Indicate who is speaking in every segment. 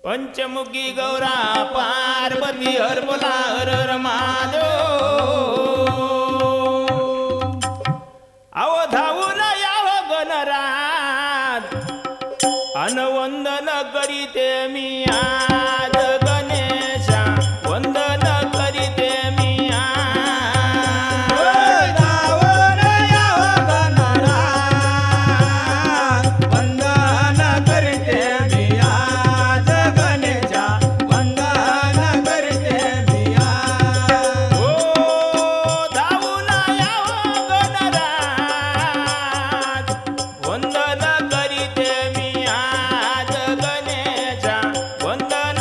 Speaker 1: पंचमुखी गौरा पार्वती हर बोला हर हर महादेव अहो धावून याव गणराज अनवंदन करीते मी आज गणेशा वंदन करीते मी आज
Speaker 2: धावून याव गणराज वंदन करीते मी आज गणेशा वंदन करीते मी आज
Speaker 1: हो धावून याव गणराज वंदन करीते मी आज गणेशा वंदन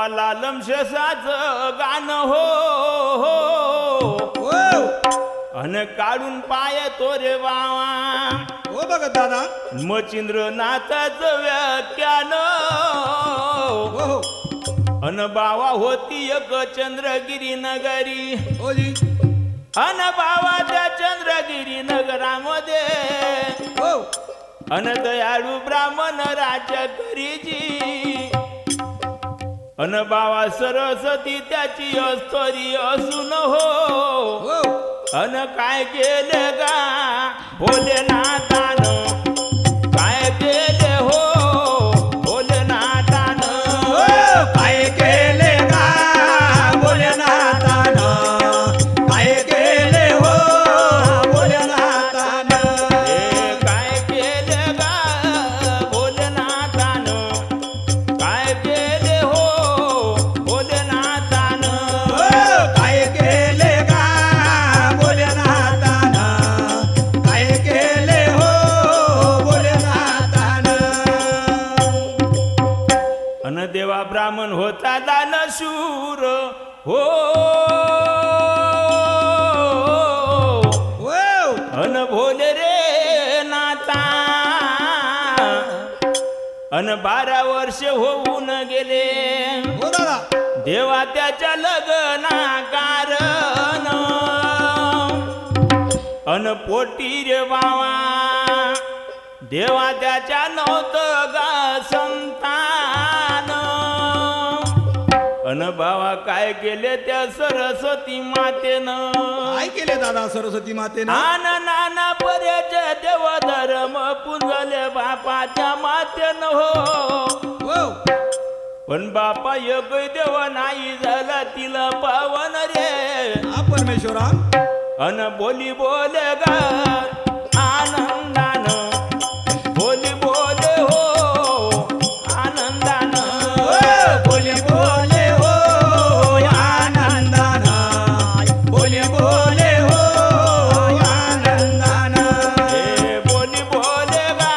Speaker 1: बावा लालम शेषाचं गाणं हो
Speaker 2: हो
Speaker 1: अन काढून पाय तो रे बावा
Speaker 2: हो बघ दादा
Speaker 1: मचिंद्र नाथाचं व्याख्यान
Speaker 2: हो हो
Speaker 1: अन बावा होती एक चंद्रगिरी नगरी
Speaker 2: हो जी
Speaker 1: अन बावा त्या चंद्रगिरी नगरामध्ये
Speaker 2: हो
Speaker 1: अन दयाळू ब्राह्मण राजा करीजी अन बावा सरस्वती त्याची अस्तरी असून हो
Speaker 2: हो
Speaker 1: अन काय केले गा भोलेनाथानं काय केले हो भोलेनाथानं
Speaker 2: काय केले का भोलेनाथानं काय केले हो भोलेनाथानं
Speaker 1: हे काय केले गा भोलेनाथानं काय केले हो भोलेनाथानं
Speaker 2: काय केले का भोलेनाथानं काय केले हो भोलेनाथानं
Speaker 1: अन देवा ब्राह्मण होता दानशूर हो
Speaker 2: हो
Speaker 1: अन भोले रे नाता अन 12 वर्ष होऊन गेले
Speaker 2: हो दादा
Speaker 1: देवा त्याच्या लग्ना कारण अन पोटी रे बावा देवा त्याच्या नव्हतं गा संतान अन बावा काय केले त्या सरस्वती मातेनं
Speaker 2: काय केले दादा सरस्वती मातेनं
Speaker 1: नाना पर्याचे देव धर्म पुंजले बापाच्या मातेनं हो
Speaker 2: हो
Speaker 1: पण बापा एक देव नाही झाला तिला पावन रे
Speaker 2: हा परमेश्वरा
Speaker 1: अन बोली बोले गा आनंदान बोली बोले हो आनंदान
Speaker 2: बोले बोले हो आनंदानं बोले बोले हो आनंदानं
Speaker 1: हे बोली बोले गा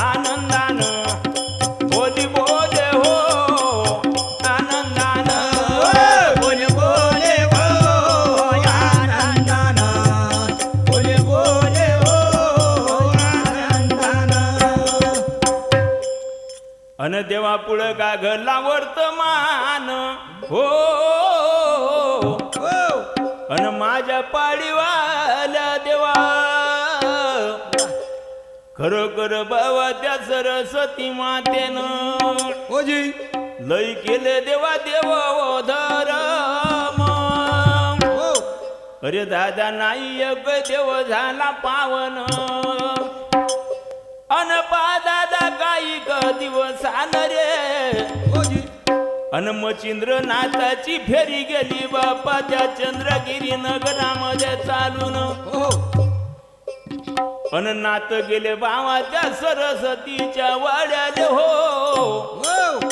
Speaker 1: आनंदान बोली बोले हो आनंदान
Speaker 2: बोले बोले हो आनंदानं बोले बोले हो आनंदानं
Speaker 1: अन देवा पुढं का घरला वर्तमान हो
Speaker 2: हो
Speaker 1: अन माझ्या पाडीवाल्या देवा खरोखर बाबा त्या सरस्वती मातेनं
Speaker 2: हो जी
Speaker 1: लई केले देवा देव धरम
Speaker 2: हो
Speaker 1: अरे दादा नाही एक देव झाला पावन अन पा दादा काही क दिवसान रे
Speaker 2: हो जी
Speaker 1: अन मचिंद्र नाथाची फेरी गेली बापा त्या चंद्रगिरी नगरामध्ये चालून
Speaker 2: हो
Speaker 1: अन नाथ गेले बावा त्या सरस्वतीच्या वाड्याले हो
Speaker 2: हो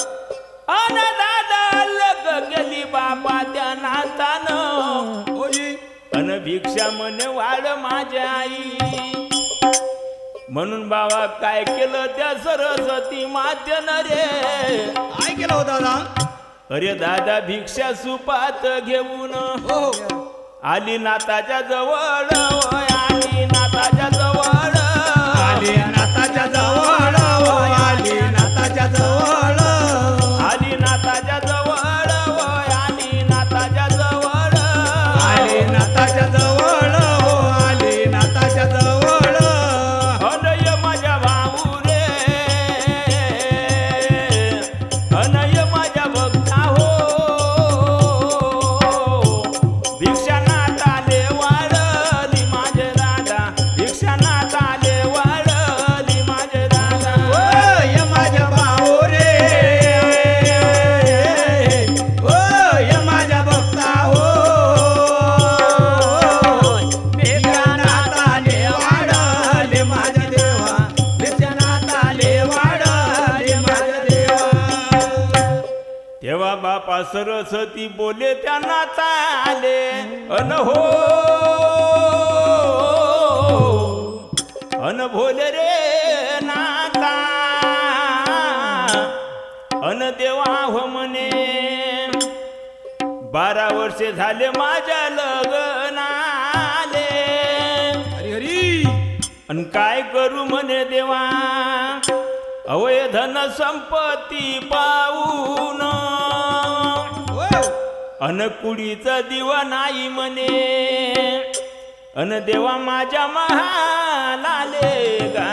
Speaker 1: अन दादा लग गेली बापा त्या नाथानं
Speaker 2: हो जी
Speaker 1: अन भिक्षा म्हणे वाढ माझ्या आई म्हणून बाबा काय केलं त्या सरस्वती मातेनं रे
Speaker 2: काय केलं हो दादा
Speaker 1: अरे दादा भिक्षा सुपात घेऊन
Speaker 2: हो
Speaker 1: आली नाताच्या जवळ आली नाताच्या जवळ
Speaker 2: आली नाताच्या जवळ आली नाताच्या जवळ
Speaker 1: आली नाताच्या जवळ आली नाताच्या जवळ
Speaker 2: आली नाताच्या जवळ आली नाताच्या जवळ
Speaker 1: अनय माझ्या भाऊ रे अनय माझ्या भक्ता हो भिक्षा नाताले वाढली माझे दादा भिक्षा नाताले वाढली माझे दादा
Speaker 2: ओय माझ्या भाऊ रे ओय माझ्या भक्ता हो भिक्षानाथाले वाढले माझ्या देवा भिक्षानाथाले वाढले माझ्या देवा
Speaker 1: तेव्हा बापा सरस्वती बोले त्यांना चाले अन हो अन भोले रे नाता अन अन देवा हो म्हणे 12 वर्षे झाले माझ्या लग्नाले
Speaker 2: हरी हरी
Speaker 1: अन काय करू म्हणे देवा अवय धन संपत्ती पाहून
Speaker 2: हो
Speaker 1: अन कुडीचा दिवा नाही म्हणे अन देवा माझ्या महालाले गा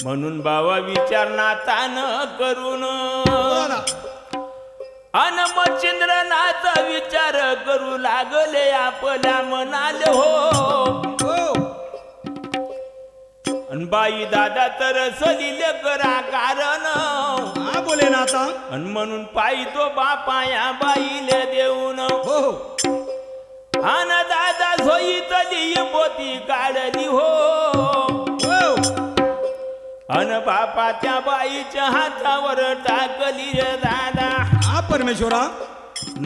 Speaker 1: म्हणून बाबा विचार नातान करून
Speaker 2: बोला.
Speaker 1: अन मच्छिंद्रनाथ विचार करू लागले आपल्या मनाले हो
Speaker 2: हो
Speaker 1: अन बाई दादा तर सलिले करा कारण
Speaker 2: हा बोले ना आता
Speaker 1: अन म्हणून पायी तो बापा या बाईले देऊन
Speaker 2: हो हो
Speaker 1: अन दादा सोयीतली पोती काढली हो
Speaker 2: हो
Speaker 1: अन बापा त्या बाईच्या हातावर टाकली रे दादा
Speaker 2: हा परमेश्वरा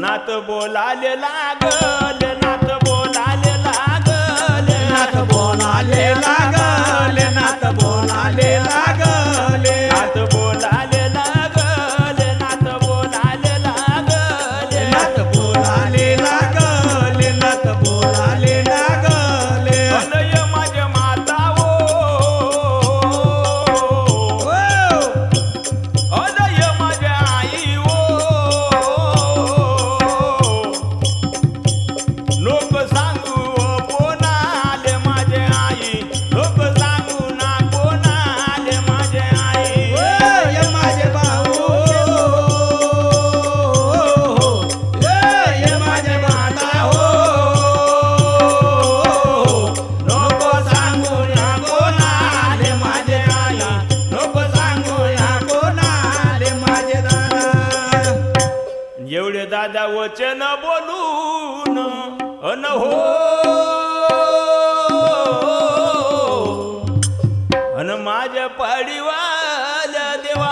Speaker 1: नात बोलाले लागल नात बोलाले लागल
Speaker 2: नाथ बोलाले लागले नाथ बोलाले लागले
Speaker 1: नात बोलाले लागल नात बोलाले लागल
Speaker 2: नाथ बोलाले लागले नाथ बोलाले लागले
Speaker 1: अनय माझ्या माता ओ
Speaker 2: हो
Speaker 1: अनय माझ्या आई ओ लोक सांगू कोणाले माझे आई लोक सांगू ना कोणाले माझे आई
Speaker 2: ये माझे भाऊ ये माझे माता हो
Speaker 1: नको सांगू ना कोणाले माझे आई नको सांगू ना
Speaker 2: कोणाले माझे दादा
Speaker 1: एवढे दादा वचन बोलून अन हो अन माझ्या पाडीवाल्या देवा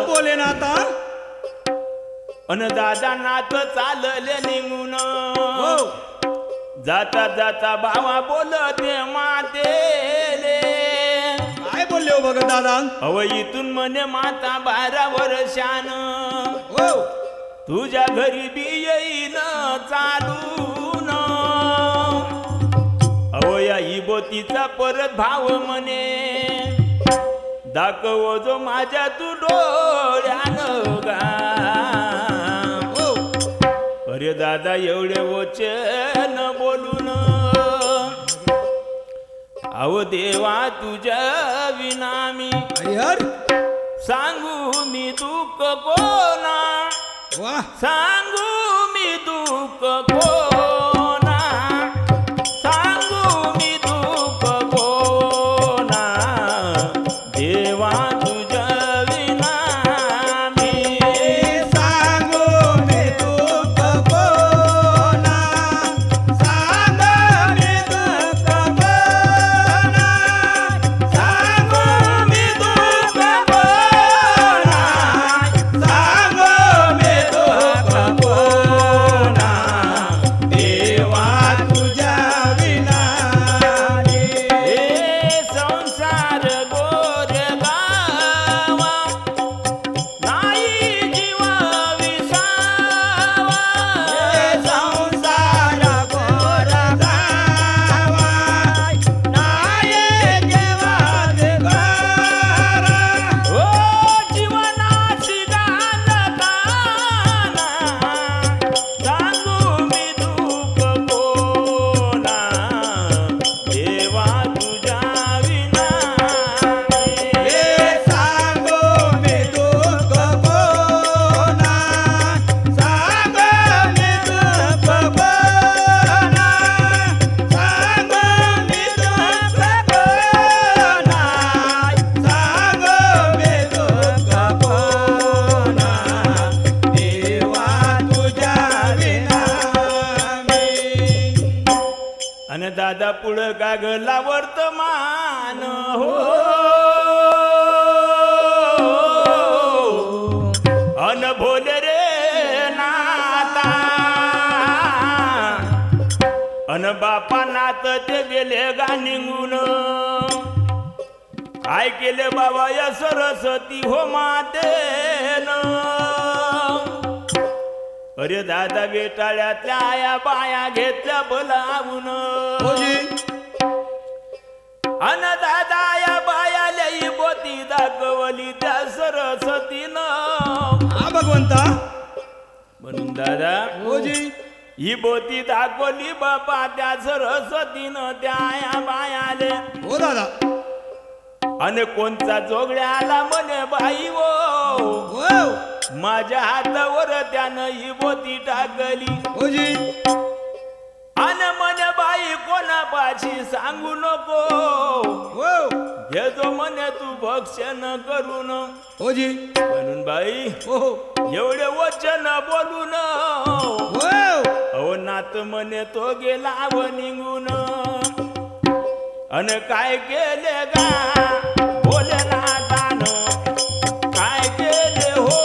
Speaker 2: बोले ना आता
Speaker 1: अन दादा नात चालले निघून
Speaker 2: हो
Speaker 1: जाता जाता भावा बोलते मातेले
Speaker 2: काय बोलले हो बघ दादा
Speaker 1: अव इथून म्हणे माता 12 वर्षान
Speaker 2: हो
Speaker 1: तुझ्या घरी बी येईन चालून अव या इबोतीचा परत भाव म्हणे दाखव जो माझ्या तू डोळ्यानं गा
Speaker 2: हो
Speaker 1: अरे दादा एवढे वचन बोलून अव देवा तुझ्या विना मी
Speaker 2: हरिहर
Speaker 1: सांगू मी दुःख कोणा
Speaker 2: वाह
Speaker 1: सांगू मी दुःख कोणा सांगू मी दुःख कोणा देवा तुझ्या विना मी
Speaker 2: सांगो मी दुःख कोणा सांगो मी दुःख कोणा सांगो मी दुःख कोणा सांगो मी दुःख कोणा देवा तुझ्या विना
Speaker 1: हे संसार गोर गावा नाही जीवा विसावा
Speaker 2: संसार गोर गावा नाये जेवाच घरा
Speaker 1: ओ जीवनाची गाणगाना सांगू मी दुःख कोणा देवा तुझ्या विना
Speaker 2: हे सांगो मी दुःख कोणा सांगो मी दुःख कोणा सांगो मी दुःख कोणा सांगो मी दुःख कोणा देवा तुझ्या विना मी
Speaker 1: आणि दादा पुढं कागला वर्तमान हो अन भोले रे नाता अन बापा नात ते गेले गा निघून काय केले बाबा या सरस्वती हो मातेन. अरे दादा बेटाळ्यातल्या आया बाया घेतल्या बोलावून.
Speaker 2: होजी
Speaker 1: अन दादा या बायाला ही बोती दाखवली त्या सरस्वतीनं.
Speaker 2: हा भगवंता.
Speaker 1: म्हणून दादा
Speaker 2: होजी
Speaker 1: ही बोती दाखवली बापा त्या सरस्वतीनं त्या आया बायाले.
Speaker 2: हो दादा.
Speaker 1: अन कोणचा जोगड्याला म्हणे बाई वो
Speaker 2: हो
Speaker 1: माझ्या हातावर त्यानं ही बोती टाकली.
Speaker 2: होजी
Speaker 1: अन म्हणे बाई कोणापाशी सांगू नको.
Speaker 2: हो
Speaker 1: घे जो म्हणे तू भक्षण करून.
Speaker 2: होजी
Speaker 1: म्हणून बाई
Speaker 2: हो
Speaker 1: एवढे वचन बोलून
Speaker 2: हो
Speaker 1: अहो नात म्हणे तो गेला व निघून. अन काय केले गा भोलेनाथानं काय केले हो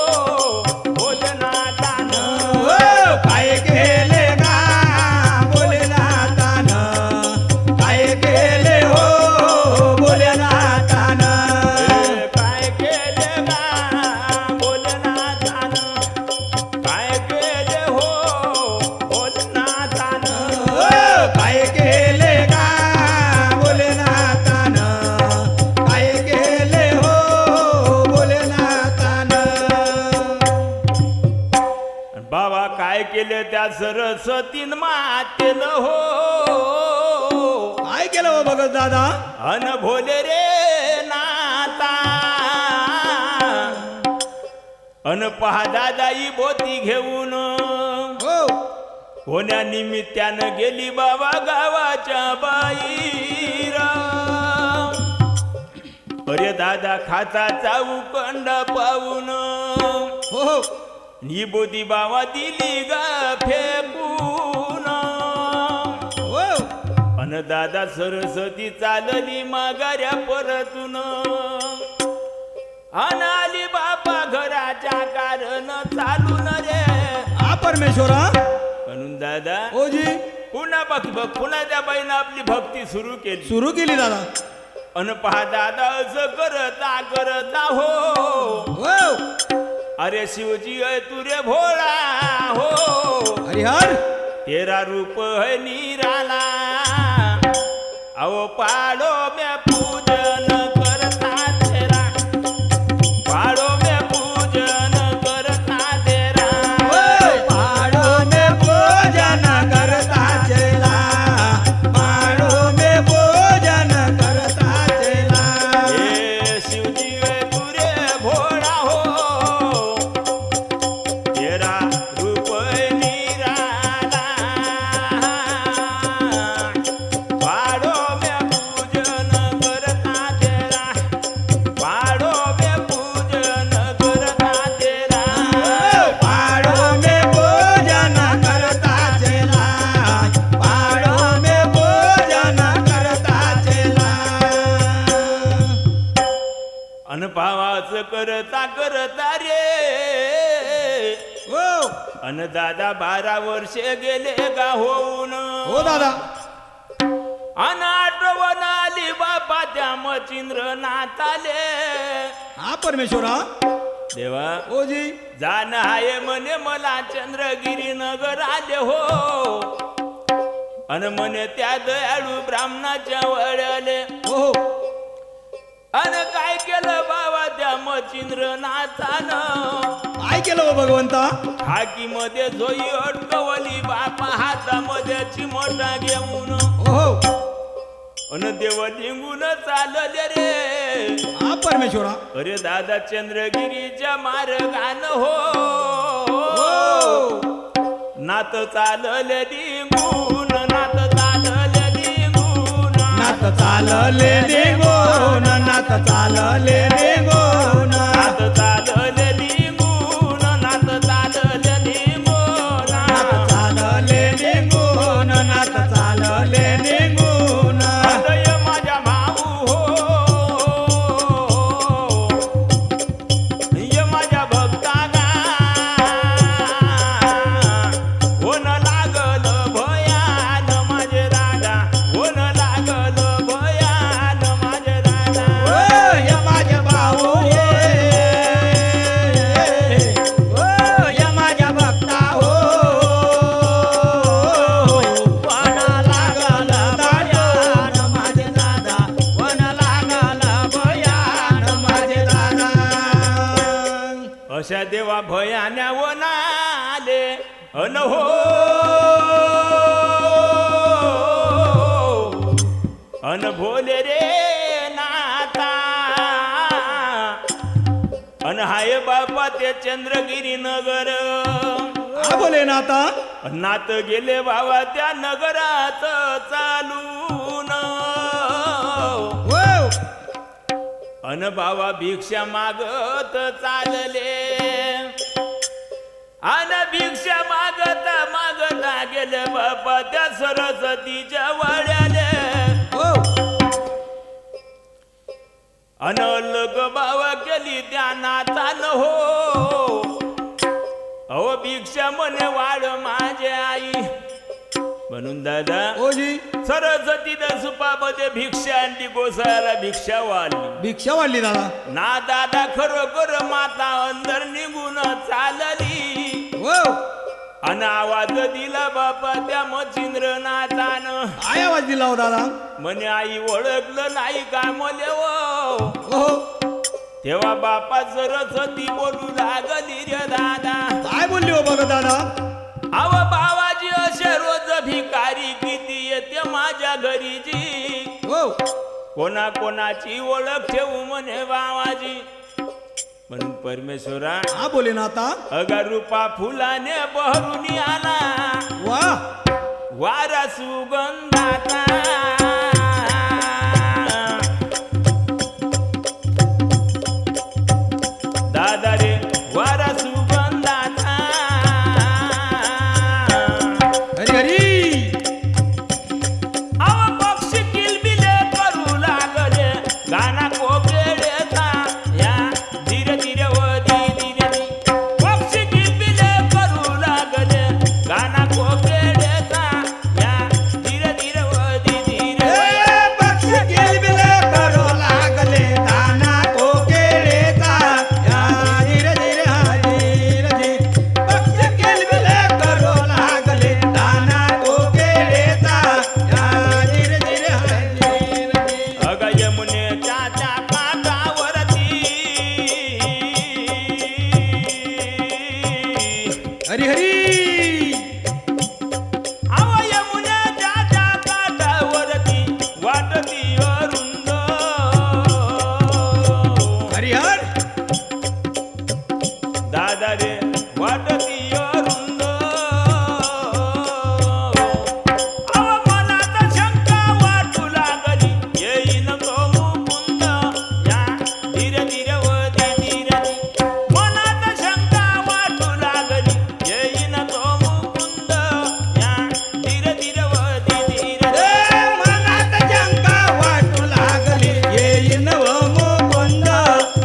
Speaker 1: भोलेनाथानं.
Speaker 2: हो काय केले का भोलेनाथानं. काय केले हो भोलेनाथानं.
Speaker 1: काय केले गा भोलेनाथानं काय केले हो भोलेनाथानं.
Speaker 2: हो काय केले का भोलेनाथानं. काय केले हो भोलेनाथानं.
Speaker 1: अन बाबा काय केले त्या सरस्वतीन मातेन हो.
Speaker 2: काय केलं हो भगत दादा.
Speaker 1: अन भोले रे नाता. अन पहा दादा ही बोती घेऊन
Speaker 2: हो
Speaker 1: होण्या निमित्तानं गेली बाबा गावाच्या बाईर. अरे दादा खाताचा उकंड पाहून
Speaker 2: हो
Speaker 1: ही बोधी बाबा दिली गा फेकून.
Speaker 2: हो
Speaker 1: अन दादा सरस्वती चालली माघाऱ्या परतून. अन आली बापा घराच्या कारण चालून रे.
Speaker 2: हा परमेश्वरा.
Speaker 1: म्हणून दादा
Speaker 2: होजी
Speaker 1: पुन्हा पुन्हा त्या बाईनं आपली भक्ती सुरू केली.
Speaker 2: सुरू केली दादा.
Speaker 1: अन पहा दादा असं करता हो.
Speaker 2: हो
Speaker 1: अरे शिवजी है तू रे भोळा हो.
Speaker 2: हरिहर
Speaker 1: तेरा रूप है निराला. अहो पाडो में पूजन करता तेरा. पाडो में पूजन करता तेरा.
Speaker 2: पाड़ो में भोजन करता चला. पाड़ो में भोजन करता चला.
Speaker 1: हे शिवजी है तू रे भोळा हो. तेरा रूप है निराला. पाडो में पूजन करता तेरा. पाडो में पूजन करता तेरा.
Speaker 2: पाड़ो में भोजन करता चला. पाड़ो में भोजन करता चला.
Speaker 1: अनपावाच करता रे.
Speaker 2: हो
Speaker 1: अन दादा 12 वर्षे गेले गा होऊन.
Speaker 2: हो दादा.
Speaker 1: अन आठवण आली बापा त्या मचिंद्र नाताले.
Speaker 2: हा परमेश्वरा.
Speaker 1: देवा
Speaker 2: होजी
Speaker 1: जाण आहे म्हणे मला चंद्रगिरी नगर आले हो. अन म्हणे त्या दयाळू ब्राह्मणाच्या वळले.
Speaker 2: हो
Speaker 1: अन काय केलं बाबा त्या मचिंद्र नाथानं.
Speaker 2: काय केलं हो भगवंता.
Speaker 1: हाकीमध्ये जोई अडकवली बापा हातामध्ये चिमटा घेऊन.
Speaker 2: हो
Speaker 1: अन देव निघून चालले रे.
Speaker 2: हा परमेश्वरा.
Speaker 1: अरे दादा चंद्रगिरीच्या मार्गान हो. नात चालले निघून. नात चालले निघून.
Speaker 2: नात चालले निघून. नात चालले निघून.
Speaker 1: नात चालले निघून. नात चालले निघून.
Speaker 2: नात चालले निघून. नात चालले निघून.
Speaker 1: हृदय माझ्या भाऊ हो. ये माझ्या भक्ता गा. होन लागल भयान माझे राजा. होन लागल भयान माझे राजा. तशा देवा भयान्या वनाले अन हो अन भोले रे नाता अन हाय बापा ते चंद्रगिरी नगर
Speaker 2: हा बोले ना आता
Speaker 1: नात गेले बाबा त्या नगरात चालून
Speaker 2: हो
Speaker 1: अन बाबा भिक्षा मागत चालले अन भिक्षा मागत मागता गेले बाबा त्या सरस्वतीच्या वाड्याले
Speaker 2: हो
Speaker 1: अन लग बाबा केली त्या नातान हो अहो भिक्षा म्हणे वाढ माझे आई म्हणून दादा
Speaker 2: ओजी
Speaker 1: सरस्वती सुपामध्ये भिक्षा आणली गोसाळ्याला भिक्षा वाढली
Speaker 2: भिक्षा वाढली दादा
Speaker 1: ना दादा खरोखर माता अंदर निघून चालली
Speaker 2: हो
Speaker 1: अन आवाज दिला बापा त्या मच्छिंद्रनाथानं
Speaker 2: काय आवाज दिला हो दादा
Speaker 1: म्हणे आई ओळखलं नाही का मले हो
Speaker 2: हो
Speaker 1: तेव्हा बापा सरस्वती बोलू लागली रे दादा
Speaker 2: काय बोलली हो बघ दादा
Speaker 1: अव बाबाजी असे रोज भिकारी किती येते माझ्या घरीची
Speaker 2: हो
Speaker 1: कोणा कोणाची ओळख ठेवू म्हणे बाबाजी म्हणून परमेश्वरा
Speaker 2: हा बोले ना आता
Speaker 1: अगा रूपा फुलाने बहरून आला
Speaker 2: वा
Speaker 1: वारा सुगंधाचा दादा रे वारा सुगंधाचा
Speaker 2: हरी हरी
Speaker 1: अव पक्षी किलबिले करू लागले गाना कोकिळेचा या धीरे धीरे वदी धीरे पक्षी किलबिले करू लागले गाना कोकिळेचा या धीरे धीरे वदी धीरे
Speaker 2: ए पक्षी किलबिले करू लागले दाना कोकिळेचा या धीरे धीरे हरी हरी पक्षी किलबिले करू लागले दाना कोकिळेचा या धीरे धीरे हरी हरी
Speaker 1: अग यमुनेच्या त्या काठावरती
Speaker 2: हरी हरी
Speaker 1: अव यमुनेच्या त्या काठावरती वाटती अरुंद
Speaker 2: हरिहर
Speaker 1: दादा रे वाटती अरुंद अव मनात शंका वाटू लागली येईन तो मुकुंद या धीरे धीरे वदी धीरे मनात शंका वाटू लागली येईन तो मुकुंद या धीरे धीरे वदी धीरे
Speaker 2: ए मनात शंका वाटू लागली येईन व मुकुंद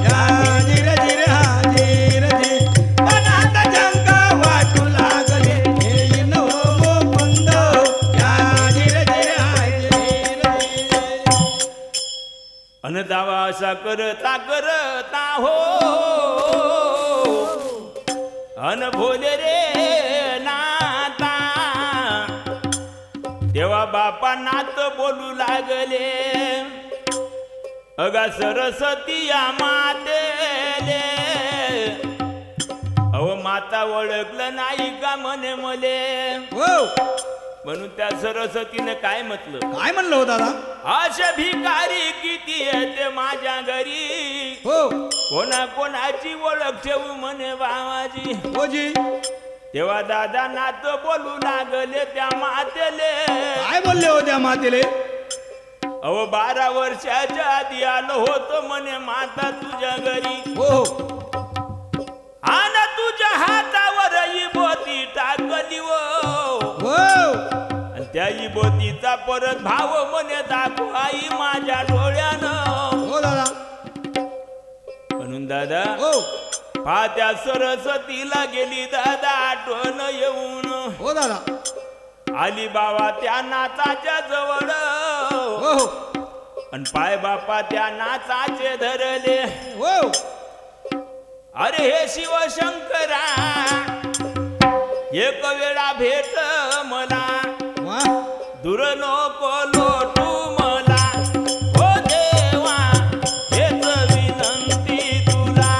Speaker 2: या धीरे धीरे हाजीर जी मनात शंका वाटू लागली येईन व मुकुंद या धीरे धीरे हाजीर
Speaker 1: अन दावा असा करता करता हो अन भोले रे नाता तेव्हा बापा नात बोलू लागले अगा सरस्वती या मातेले अहो माता ओळखलं नाही का म्हणे मले
Speaker 2: हो
Speaker 1: म्हणून त्या सरस्वतीने काय म्हटलं
Speaker 2: काय म्हणलं हो दादा
Speaker 1: अशा भिकारी किती येते माझ्या घरी
Speaker 2: हो
Speaker 1: कोणा कोणाची ओळख ठेवू म्हणे बाबाजी
Speaker 2: हो जी
Speaker 1: तेव्हा दादा नात बोलू लागले त्या मातेले
Speaker 2: काय बोलले हो त्या मातेले
Speaker 1: अहो 12 वर्षाच्या आधी आलो होतो म्हणे माता तुझ्या घरी
Speaker 2: हो
Speaker 1: आणि तुझ्या हातावर इबोती टाकली हो
Speaker 2: हो
Speaker 1: आणि त्या इबोतीचा परत भाव म्हणे दाखव आई माझ्या डोळ्यानं
Speaker 2: हो दादा
Speaker 1: म्हणून दादा
Speaker 2: हो
Speaker 1: त्या सरस्वतीला गेली दादा आठवण येऊन
Speaker 2: हो दादा
Speaker 1: आली बाबा त्या नाचाच्या जवळ
Speaker 2: हो हो
Speaker 1: आणि पाय बापा त्या नाचाचे धरले
Speaker 2: हो
Speaker 1: अरे हे शिवशंकरा एक वेळा भेट मला
Speaker 2: वा
Speaker 1: दूर नको लोटू मला हो देवा हेच विनंती तुला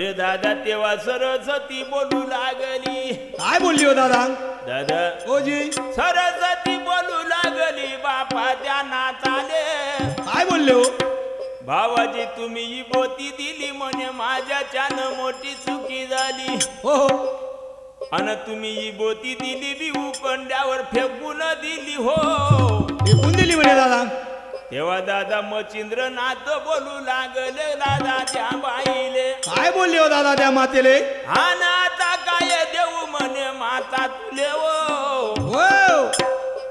Speaker 1: अरे दादा तेव्हा सरस्वती बोलू लागली.
Speaker 2: काय बोलली हो दादा?
Speaker 1: दादा
Speaker 2: हो जी.
Speaker 1: सरस्वती बोलू लागली बापा त्या नाचाले.
Speaker 2: काय बोलले हो?
Speaker 1: भावाजी तुम्ही ही बोती दिली म्हणे माझ्याच्यानं मोठी चुकी झाली.
Speaker 2: हो हो.
Speaker 1: अन तुम्ही ही बोती दिली बी उकंड्यावर फेकून दिली हो.
Speaker 2: फेकून दिली म्हणे दादा.
Speaker 1: तेव्हा दादा मच्छिंद्रनाथ बोलू लागले दादा त्या बाईले.
Speaker 2: काय बोलले हो दादा त्या मातेले?
Speaker 1: हा ना आता काय देऊ म्हणे माता तुले हो.
Speaker 2: हो.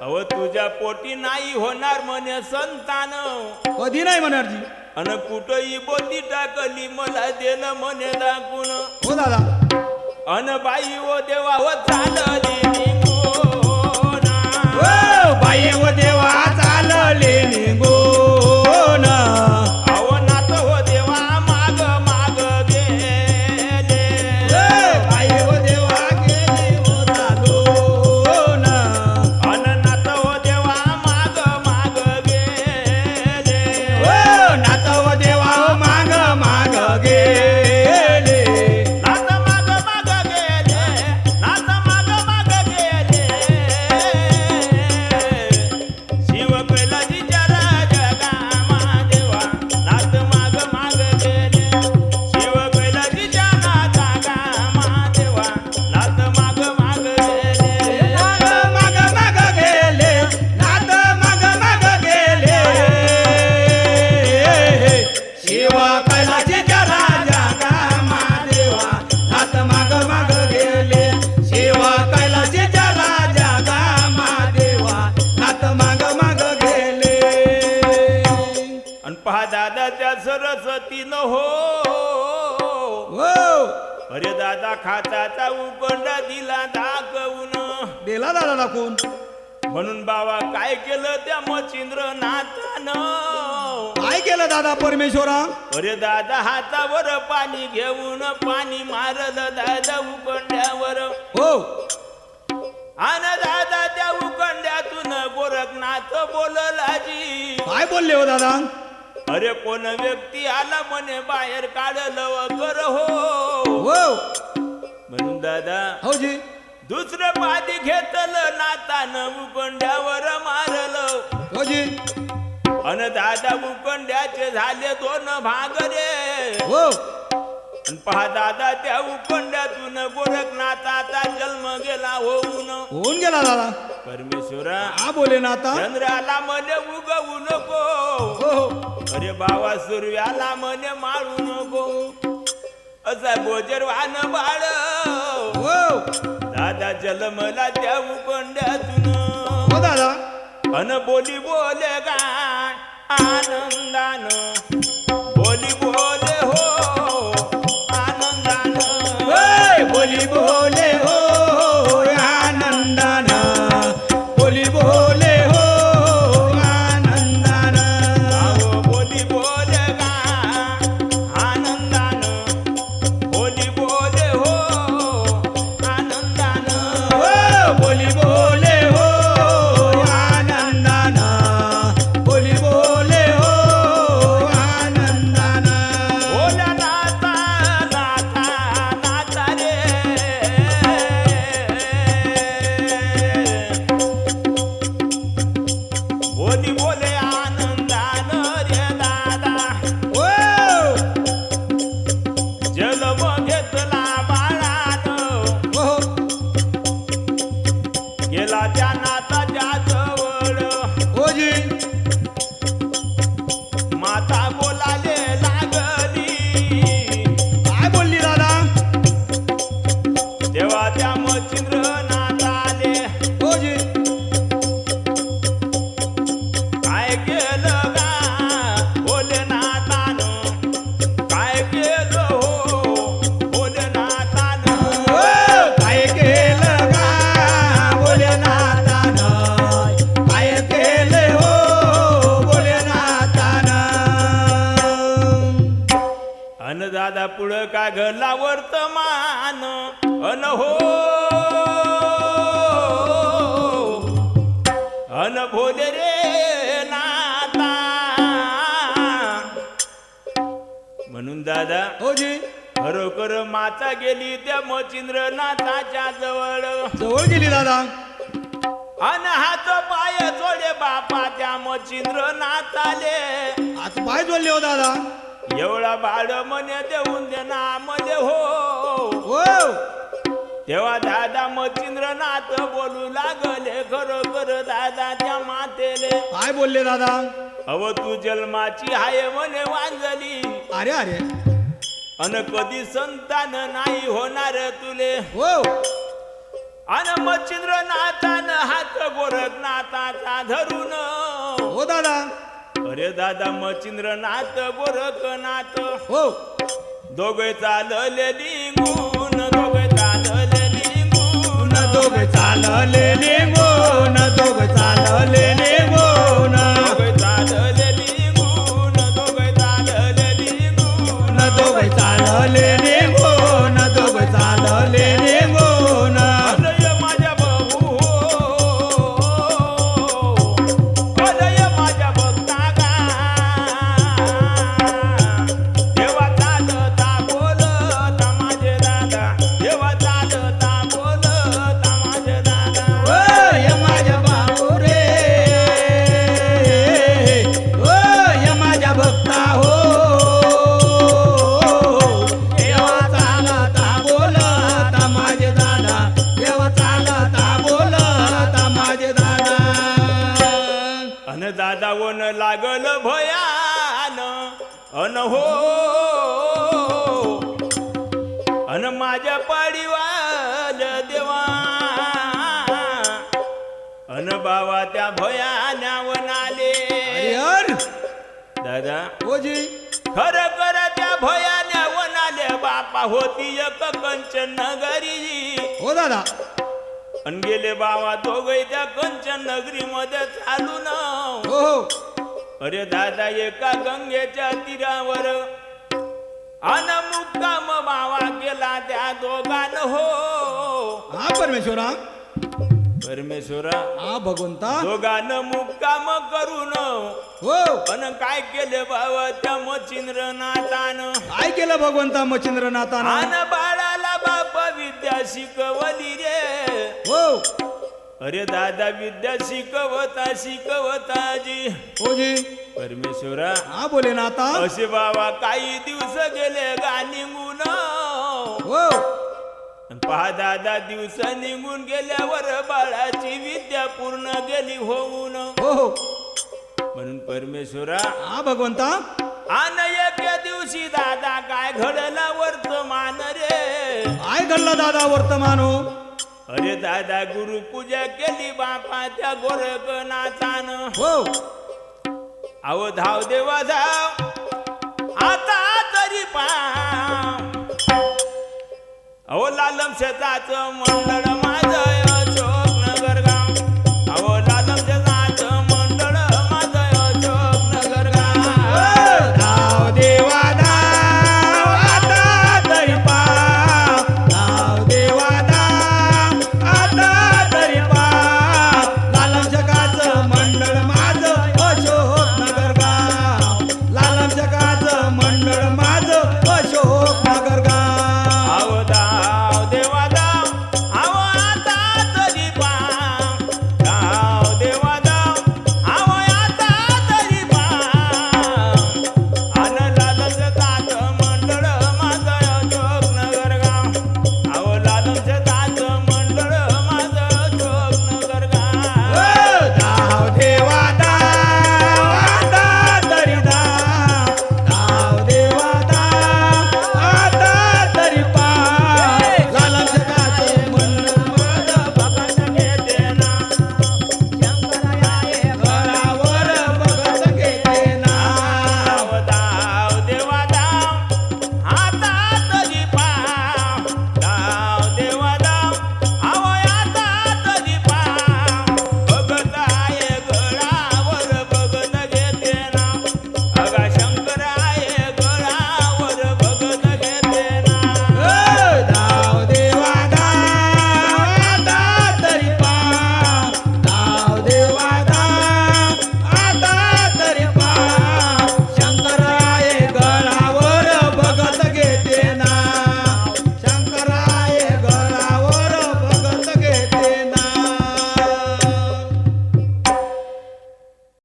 Speaker 1: अव तुझ्या पोटी नाही होणार म्हणे संतान.
Speaker 2: कधी नाही म्हणणार जी.
Speaker 1: अन कुठही बोती टाकली मला देणं म्हणे दाखवून.
Speaker 2: हो दादा.
Speaker 1: अन बाई ओ देवा हो चालली निघून.
Speaker 2: हो बाई व देवा चालले निघून.
Speaker 1: अहो नाथ हो देवा माग माग गेले.
Speaker 2: बाई व देवा गेले हो चालून.
Speaker 1: अन नाथ हो देवा माग माग गेले.
Speaker 2: नाथ व देवा माग माग गेले.
Speaker 1: नाथ माग माग गेले. नाथ माग माग गेले. शिव कैलाजीच्या राजगामा देवा नाथ माग माग गेले. शिव कैलाजीच्या नाथगामा देवा नाथ माग माग गेले.
Speaker 2: माग माग गेले. नाथ माग माग गेले. शिव कैलासीच्या राजा गामा देवा नाथ माग माग गेले. शिव कैलासीच्या राजा गामा देवा नाथ माग माग गेले.
Speaker 1: अन पहा दादा त्या सरस्वतीनं हो.
Speaker 2: हो.
Speaker 1: अरे दादा खाताचा उकंडा दिला दाखवून.
Speaker 2: दिला दादा दाखवून.
Speaker 1: म्हणून बाबा काय केलं त्या मच्छिंद्रनाथानं.
Speaker 2: काय केलं दादा परमेश्वरा?
Speaker 1: अरे दादा हातावर पाणी घेऊन पाणी मारलं दादा उकंड्यावर.
Speaker 2: हो.
Speaker 1: आणि दादा त्या उकंड्यातून गोरखनाथ बोललाजी.
Speaker 2: काय बोलले हो दादा?
Speaker 1: अरे कोण व्यक्ती आला म्हणे बाहेर काढलं कर हो.
Speaker 2: हो.
Speaker 1: म्हणून दादा
Speaker 2: हो जी.
Speaker 1: दुसरं पाणी घेतलं नातानं उकंड्यावर मारलं.
Speaker 2: हो जी.
Speaker 1: अन दादा उकंड्याचे झाले दोन भाग रे.
Speaker 2: हो.
Speaker 1: अन पहा दादा त्या उकंड्यातून गोरखनाथाचा जन्म गेला होऊन.
Speaker 2: होऊन गेला दादा.
Speaker 1: परमेश्वरा
Speaker 2: हा बोले ना आता.
Speaker 1: चंद्राला म्हणे उगवू नको.
Speaker 2: हो हो.
Speaker 1: अरे बाबा सूर्याला म्हणे माळू नको. असा गोजरवान बाळ
Speaker 2: हो.
Speaker 1: दादा जन्मला त्या उकंड्यातून.
Speaker 2: हो दादा.
Speaker 1: अन बोली बोले गाय आनंदानं. बोली बोले हो आनंदानं.
Speaker 2: ओय, बोली बोले हो आनंदानं. बोली बोले हो आनंदानं.
Speaker 1: अहो बोली बोले गाय आनंदानं. बोली बोले हो आनंदानं.
Speaker 2: हो, बोली बोले हो आनंदानं. बोली बोले हो आनंदानं.
Speaker 1: बोला नाता नाता नाता रे. बोली बोले आनंदानं रे दादा.
Speaker 2: हो.
Speaker 1: जन्म घेतला बाळानं.
Speaker 2: हो.
Speaker 1: गेला त्या नाताच्या जवळ.
Speaker 2: हो जी.
Speaker 1: माता बोलाले लागली.
Speaker 2: काय बोलली दादा?
Speaker 1: तेव्हा त्या मच्छिंद्रनाथ आले.
Speaker 2: हो जी.
Speaker 1: काय केलं का भोलेनाथानं. काय केलं हो भोलेनाथानं.
Speaker 2: हो, काय केलं का भोलेनाथानं. काय केलं हो भोलेनाथानं.
Speaker 1: अन दादा पुढं का घरला वर्तमान. अन हो अन भोले रे नाता. म्हणून दादा
Speaker 2: हो जी.
Speaker 1: खरोखर माता गेली त्या मच्छिंद्रनाथाच्या जवळ
Speaker 2: जवळ गेली दादा.
Speaker 1: अन हात पाय जोडे बापा त्या मच्छिंद्रनाथाले.
Speaker 2: आता पाय जोडले हो दादा.
Speaker 1: एवढा बाळ म्हणे देऊन दे ना मले हो.
Speaker 2: हो
Speaker 1: तेव्हा दादा मच्छिंद्रनाथ बोलू लागले खरोखर दादा त्या मातेले.
Speaker 2: काय बोलले दादा.
Speaker 1: अव तू जन्माची हाय म्हणे वांजली.
Speaker 2: अरे अरे
Speaker 1: अन कधी संतान नाही होणार तुले.
Speaker 2: हो
Speaker 1: अन मच्छिंद्रनाथानं हात गोरखनाथाचा धरून.
Speaker 2: हो दादा.
Speaker 1: अरे दादा मच्छिंद्रनाथ गोरखनाथ
Speaker 2: हो
Speaker 1: दोघे चालले निघून. दोघे चालले निघून.
Speaker 2: दोघे चालले निघून. दोघे चालले निघून.
Speaker 1: दोघे चालले निघून. दोघे चालले निघून.
Speaker 2: दोघे चालले निघून. दोघे चालले निघून.
Speaker 1: हृदय माझ्या भाऊ हृदय माझ्या भक्ता गा. देवा चालता बोलता माझे दादा. देवा चालता बोलता माझे दादा.
Speaker 2: ओय माझ्या बाबू रे. ओय माझ्या भक्ता हो. देवा चालता बोलता माझे दादा. देवा चालता बोलता माझे दादा.
Speaker 1: अन दादा वन लागल भयान. अन हो अन माझ्या पाडीवाल देवा. अन बाबा त्या भयान्यावन आले.
Speaker 2: अरे यार
Speaker 1: दादा
Speaker 2: हो जी.
Speaker 1: खरं कर त्या भयान्यावन आले. बापा होती एक कंचन नगरी.
Speaker 2: हो दादा.
Speaker 1: अन गेले बाबा दोघे त्या कंचन नगरी मध्ये चालून.
Speaker 2: हो हो
Speaker 1: अरे दादा एका गंगेच्या तीरावर अन मुक्काम बावा केला त्या दोघान हो.
Speaker 2: हा परमेश्वरा.
Speaker 1: परमेश्वरा
Speaker 2: हा भगवंता.
Speaker 1: दोघान मुक्काम करून
Speaker 2: हो
Speaker 1: अन काय केले बाबा त्या मच्छिंद्रनाथानं.
Speaker 2: काय केलं भगवंता मच्छिंद्रनाथानं.
Speaker 1: अन बाळाला बाप विद्या शिकवली रे.
Speaker 2: हो
Speaker 1: अरे दादा विद्या शिकवता जी.
Speaker 2: हो जी.
Speaker 1: परमेश्वरा
Speaker 2: हा बोले ना आता.
Speaker 1: असे बाबा काही दिवस गेले गा निघून.
Speaker 2: हो
Speaker 1: पहा दादा दिवस निघून गेल्यावर बाळाची विद्या पूर्ण गेली होऊन.
Speaker 2: हो हो
Speaker 1: म्हणून परमेश्वरा
Speaker 2: हा भगवंता.
Speaker 1: आन एके दिवशी दादा काय घडला वर्तमान रे.
Speaker 2: काय घडलं दादा वर्तमान हो.
Speaker 1: अरे दादा गुरु पूजा केली बापा त्या गोरखनाथानं.
Speaker 2: हो
Speaker 1: अहो धाव देवा धाव आता तरी पा. अहो लालम शेताचं मंडळ माझं